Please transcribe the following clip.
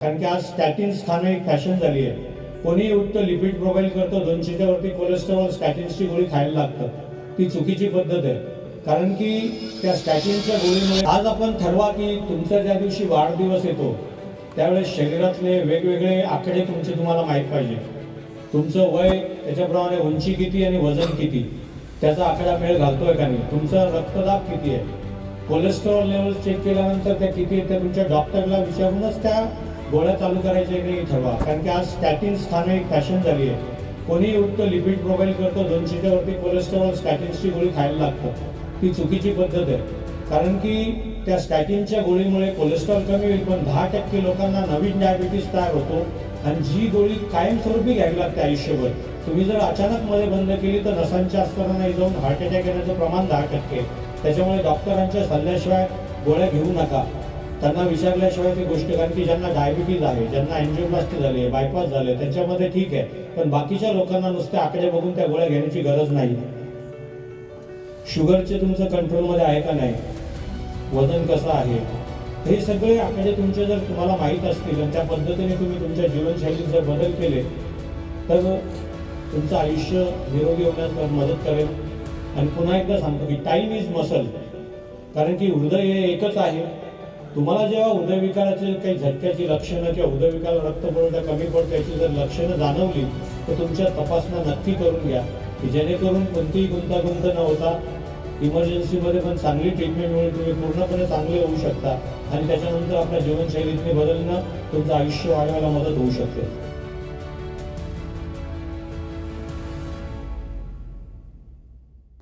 कारण की आज स्टॅटिन्स खाणं एक फॅशन झाली आहे. कोणीही उठतं, लिपिड प्रोफाईल करतं, 200च्या वरती कोलेस्ट्रॉल, स्टॅटिन्सची गोळी खायला लागतं. ती चुकीची पद्धत आहे. कारण की त्या स्टॅटिनच्या गोळीमुळे आज आपण ठरवा की तुमचा ज्या दिवशी वाढदिवस येतो त्यावेळेस शरीरातले वेगवेगळे आकडे तुम्हाला माहीत पाहिजे. तुमचं वय, त्याच्याप्रमाणे उंची किती आणि वजन किती, त्याचा आकडा मेळ घालतोय का नाही, तुमचा रक्तदाब किती आहे, कोलेस्ट्रॉल लेवल चेक केल्यानंतर त्या किती आहे त्या तुमच्या डॉक्टरला विचारूनच त्या गोळ्या चालू करायच्या नाही ठरवा. कारण की आज स्टॅटिन्स खाणं एक फॅशन झाली आहे. कोणीही उठतं, लिपिड प्रोफाईल करतं, 200च्या वरती कोलेस्ट्रॉल, स्टॅटिन्सची गोळी खायला लागतं. ती चुकीची पद्धत आहे. कारण की त्या स्टॅटिनच्या गोळीमुळे कोलेस्ट्रॉल कमी होईल, पण 10% लोकांना नवीन डायबिटीस तयार होतो आणि जी गोळी कायमस्वरूपी घ्यावी लागते आयुष्यभर. तुम्ही जर अचानक मध्ये बंद केली तर नसांच्या आस्तरांना जाऊन हार्ट अटॅक येण्याचं प्रमाण 10%. त्याच्यामुळे डॉक्टरांच्या सल्ल्याशिवाय गोळ्या घेऊ नका. त्यांना विचारल्याशिवाय ती गोष्ट, कारण की ज्यांना डायबिटीज आहे, ज्यांना अँजिओप्लास्टी झाली आहे, बायपास झाले, त्यांच्यामध्ये ठीक आहे, पण बाकीच्या लोकांना नुसते आकडे बघून त्या गोळ्या घेण्याची गरज नाही. शुगरचे तुमचं कंट्रोलमध्ये आहे का नाही, वजन कसं आहे, हे सगळे आकडे तुमचे जर तुम्हाला माहीत असतील आणि त्या पद्धतीने तुम्ही तुमच्या जीवनशैलीत जर बदल केले तर तुमचं आयुष्य निरोगी होण्यास मदत करेल. आणि पुन्हा एकदा सांगतो की टाईम इज मसल. कारण की हृदय हे एकच आहे. तुम्हाला जेव्हा हृदयविकाराचे काही झटक्याची लक्षणं किंवा हृदयविकार, रक्तपुरवठा कमी पडतो याची जर लक्षणं जाणवली तर तुमच्या तपासण्या नक्की करून घ्या, की जेणेकरून कोणतीही गुंतागुंत न होता इमर्जन्सीमध्ये पण चांगली ट्रीटमेंट मिळून तुम्ही पूर्णपणे चांगले होऊ शकता आणि त्याच्यानंतर आपल्या जीवनशैलीतले बदलणं तुमचं आयुष्य वाढवायला मदत होऊ शकते.